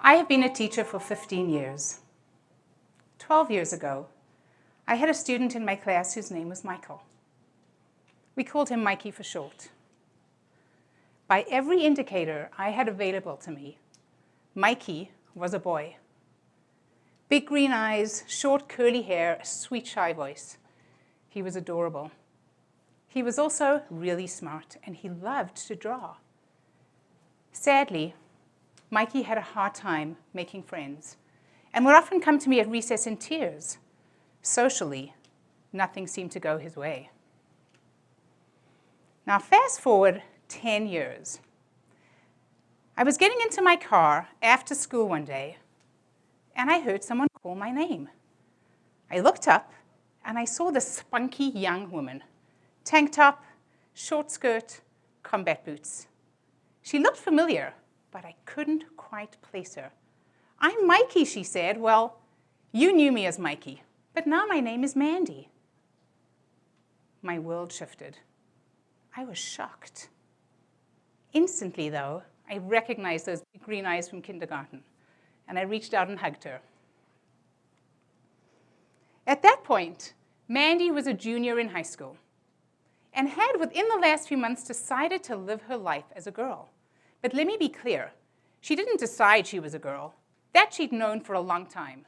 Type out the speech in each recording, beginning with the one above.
I have been a teacher for 15 years. 12 years ago, I had a student in my class whose name was Michael. We called him Mikey for short. By every indicator I had available to me, Mikey was a boy. Big green eyes, short curly hair, a sweet shy voice. He was adorable. He was also really smart, and he loved to draw. Sadly, Mikey had a hard time making friends and would often come to me at recess in tears. Socially, nothing seemed to go his way. Now, fast forward 10 years. I was getting into my car after school one day, and I heard someone call my name. I looked up, and I saw this spunky young woman, tank top, short skirt, combat boots. She looked familiar, but I couldn't quite place her. "I'm Mikey," she said. "Well, you knew me as Mikey, but now my name is Mandy." My world shifted. I was shocked. Instantly, though, I recognized those big green eyes from kindergarten, and I reached out and hugged her. At that point, Mandy was a junior in high school and had, within the last few months, decided to live her life as a girl. But let me be clear, she didn't decide she was a girl. That she'd known for a long time.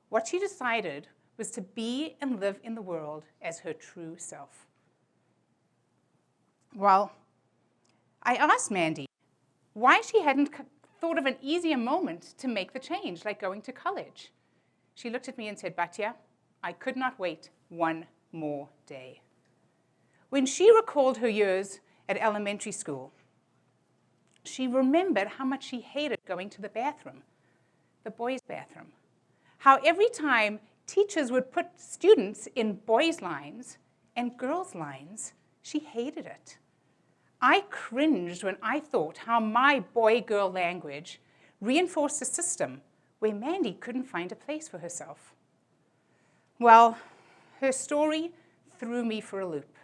What she decided was to be and live in the world as her true self. Well, I asked Mandy why she hadn't thought of an easier moment to make the change, like going to college. She looked at me and said, "Batya, I could not wait one more day." When she recalled her years at elementary school, she remembered how much she hated going to the bathroom, the boys' bathroom. How every time teachers would put students in boys' lines and girls' lines, she hated it. I cringed when I thought how my boy-girl language reinforced a system where Mandy couldn't find a place for herself. Well, her story threw me for a loop.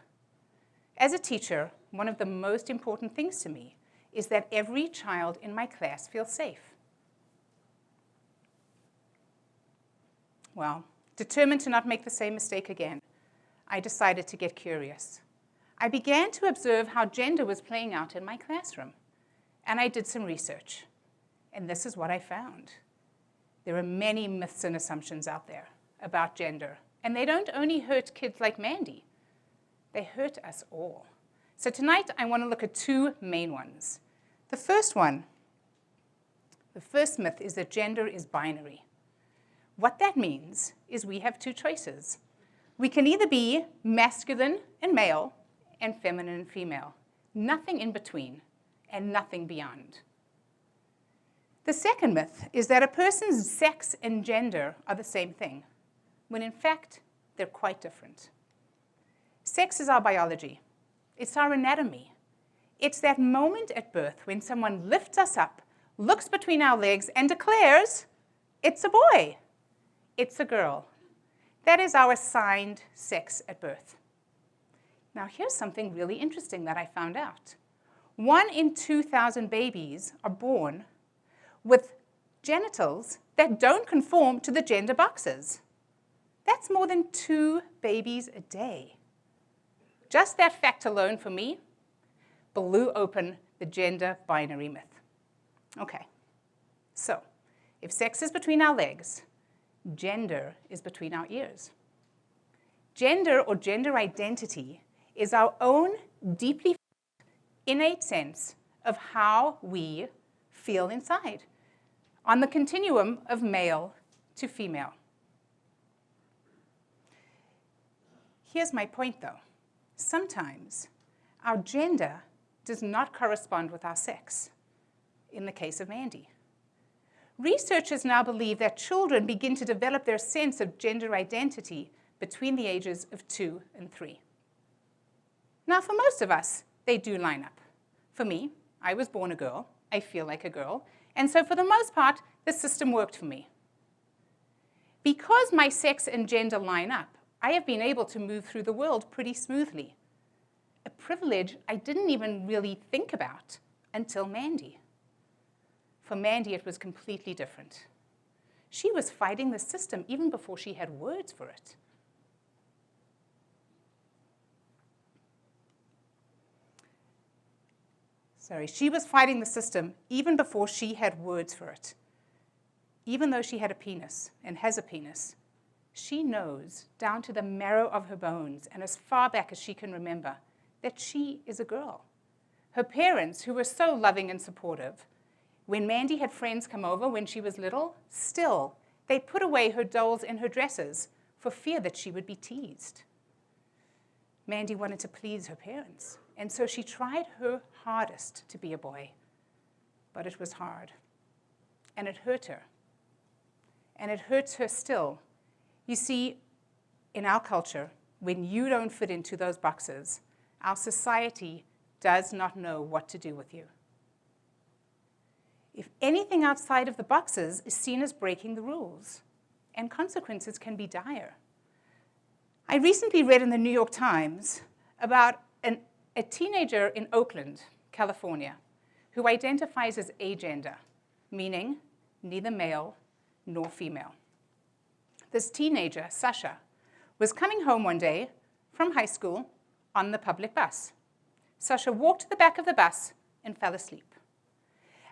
As a teacher, one of the most important things to me is that every child in my class feels safe. Well, determined to not make the same mistake again, I decided to get curious. I began to observe how gender was playing out in my classroom, and I did some research. And this is what I found. There are many myths and assumptions out there about gender, and they don't only hurt kids like Mandy, they hurt us all. So tonight, I want to look at two main ones. The first myth is that gender is binary. What that means is we have two choices. We can either be masculine and male and feminine and female, nothing in between and nothing beyond. The second myth is that a person's sex and gender are the same thing, when in fact, they're quite different. Sex is our biology. It's our anatomy. It's that moment at birth when someone lifts us up, looks between our legs, and declares, "It's a boy, it's a girl." That is our assigned sex at birth. Now, here's something really interesting that I found out. 1 in 2,000 babies are born with genitals that don't conform to the gender boxes. That's more than 2 babies a day. Just that fact alone, for me, blew open the gender binary myth. Okay, so if sex is between our legs, gender is between our ears. Gender or gender identity is our own deeply innate sense of how we feel inside on the continuum of male to female. Here's my point, though. Sometimes our gender does not correspond with our sex, in the case of Mandy. Researchers now believe that children begin to develop their sense of gender identity between the ages of 2 and 3. Now, for most of us, they do line up. For me, I was born a girl. I feel like a girl. And so for the most part, the system worked for me. Because my sex and gender line up, I have been able to move through the world pretty smoothly. A privilege I didn't even really think about until Mandy. for Mandy, it was completely different. She was fighting the system even before she had words for it. She was fighting the system even before she had words for it. Even though she had a penis and has a penis, she knows down to the marrow of her bones and as far back as she can remember that she is a girl. Her parents, who were so loving and supportive, when Mandy had friends come over when she was little, still, they'd put away her dolls and her dresses for fear that she would be teased. Mandy wanted to please her parents, and so she tried her hardest to be a boy. But it was hard, and it hurt her. And it hurts her still. You see, in our culture, when you don't fit into those boxes, our society does not know what to do with you. If anything outside of the boxes is seen as breaking the rules, and consequences can be dire. I recently read in the New York Times about a teenager in Oakland, California, who identifies as agender, meaning neither male nor female. This teenager, Sasha, was coming home one day from high school on the public bus. Sasha walked to the back of the bus and fell asleep.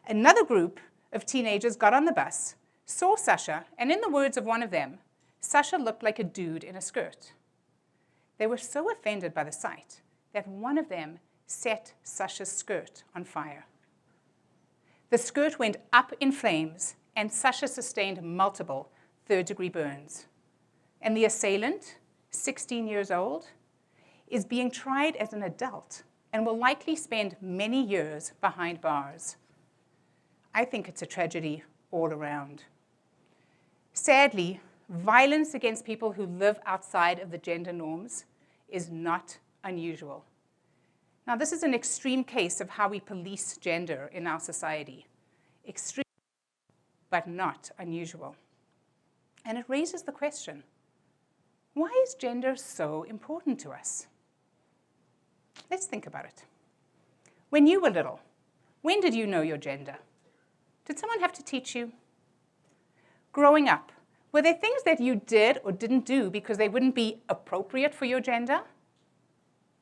Another group of teenagers got on the bus, saw Sasha, and in the words of one of them, Sasha looked like a dude in a skirt. They were so offended by the sight that one of them set Sasha's skirt on fire. The skirt went up in flames, and Sasha sustained multiple third-degree burns. And the assailant, 16 years old, is being tried as an adult and will likely spend many years behind bars. I think it's a tragedy all around. Sadly, violence against people who live outside of the gender norms is not unusual. Now, this is an extreme case of how we police gender in our society. Extreme, but not unusual. And it raises the question, why is gender so important to us? Let's think about it. When you were little, when did you know your gender? Did someone have to teach you? Growing up, were there things that you did or didn't do because they wouldn't be appropriate for your gender?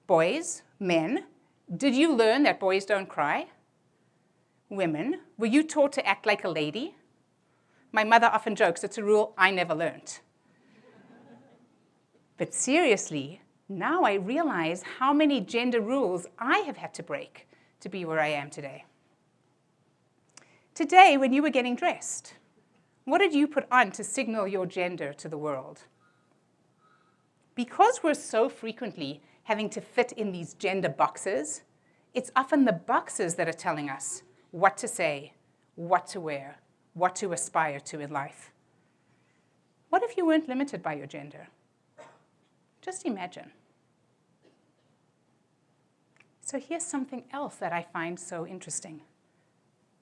Boys, men, did you learn that boys don't cry? Women, were you taught to act like a lady? My mother often jokes it's a rule I never learned. But seriously, now I realize how many gender rules I have had to break to be where I am today. Today, when you were getting dressed, what did you put on to signal your gender to the world? Because we're so frequently having to fit in these gender boxes, it's often the boxes that are telling us what to say, what to wear, what to aspire to in life. What if you weren't limited by your gender? Just imagine. So here's something else that I find so interesting.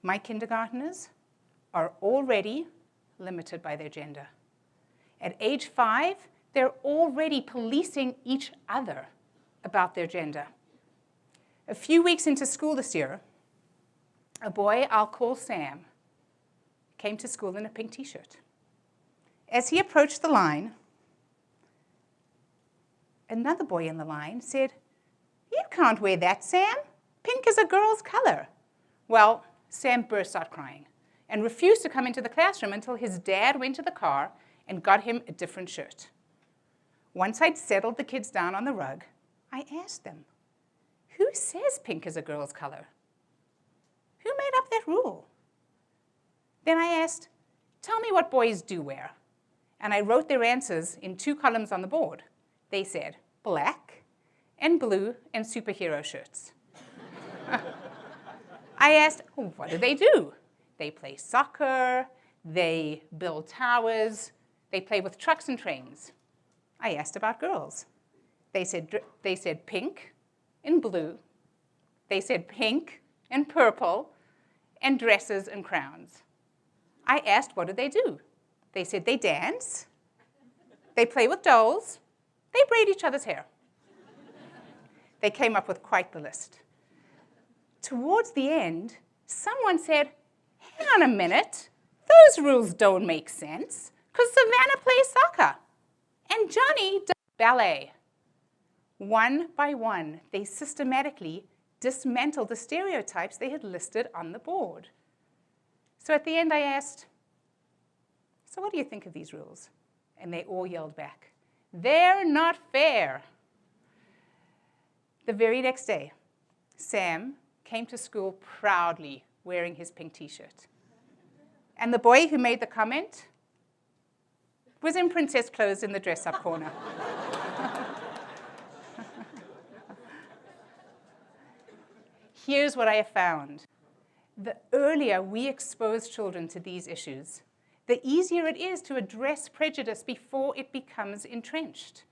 My kindergartners are already limited by their gender. At age 5, they're already policing each other about their gender. A few weeks into school this year, a boy I'll call Sam came to school in a pink t-shirt. As he approached the line, another boy in the line said, "You can't wear that, Sam. Pink is a girl's color." Well, Sam burst out crying and refused to come into the classroom until his dad went to the car and got him a different shirt. Once I'd settled the kids down on the rug, I asked them, "Who says pink is a girl's color? Who made up that rule?" Then I asked, "Tell me what boys do wear." And I wrote their answers in 2 columns on the board. They said black and blue and superhero shirts. I asked, what do? They play soccer, they build towers, they play with trucks and trains. I asked about girls. They said pink and blue. They said pink and purple and dresses and crowns. I asked, what do? They said they dance, they play with dolls, they braid each other's hair. They came up with quite the list. Towards the end, someone said, hang on a minute, those rules don't make sense, because Savannah plays soccer, and Johnny does ballet. One by one, they systematically dismantled the stereotypes they had listed on the board. So at the end, I asked, so what do you think of these rules? And they all yelled back, they're not fair. The very next day, Sam came to school proudly wearing his pink t-shirt. And the boy who made the comment was in princess clothes in the dress-up corner. Here's what I have found. The earlier we expose children to these issues, the easier it is to address prejudice before it becomes entrenched.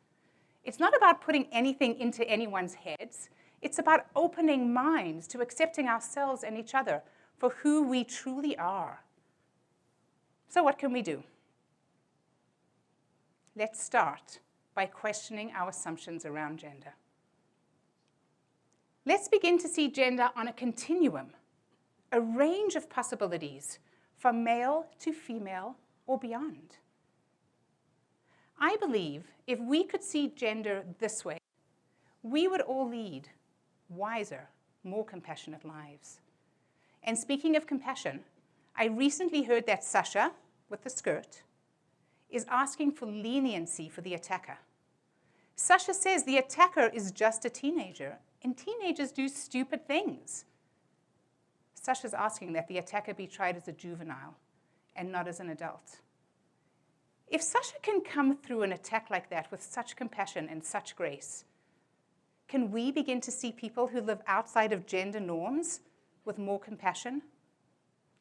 It's not about putting anything into anyone's heads. It's about opening minds to accepting ourselves and each other for who we truly are. So what can we do? Let's start by questioning our assumptions around gender. Let's begin to see gender on a continuum, a range of possibilities from male to female or beyond. I believe if we could see gender this way, we would all lead wiser, more compassionate lives. And speaking of compassion, I recently heard that Sasha, with the skirt, is asking for leniency for the attacker. Sasha says the attacker is just a teenager, and teenagers do stupid things. Sasha's asking that the attacker be tried as a juvenile and not as an adult. If Sasha can come through an attack like that with such compassion and such grace, can we begin to see people who live outside of gender norms with more compassion,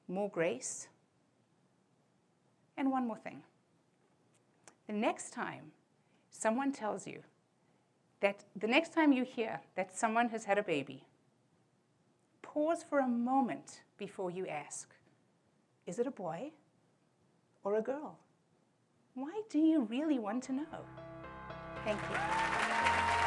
more grace? And one more thing. The next time someone tells you that, the next time you hear that someone has had a baby, pause for a moment before you ask, is it a boy or a girl? Why do you really want to know? Thank you.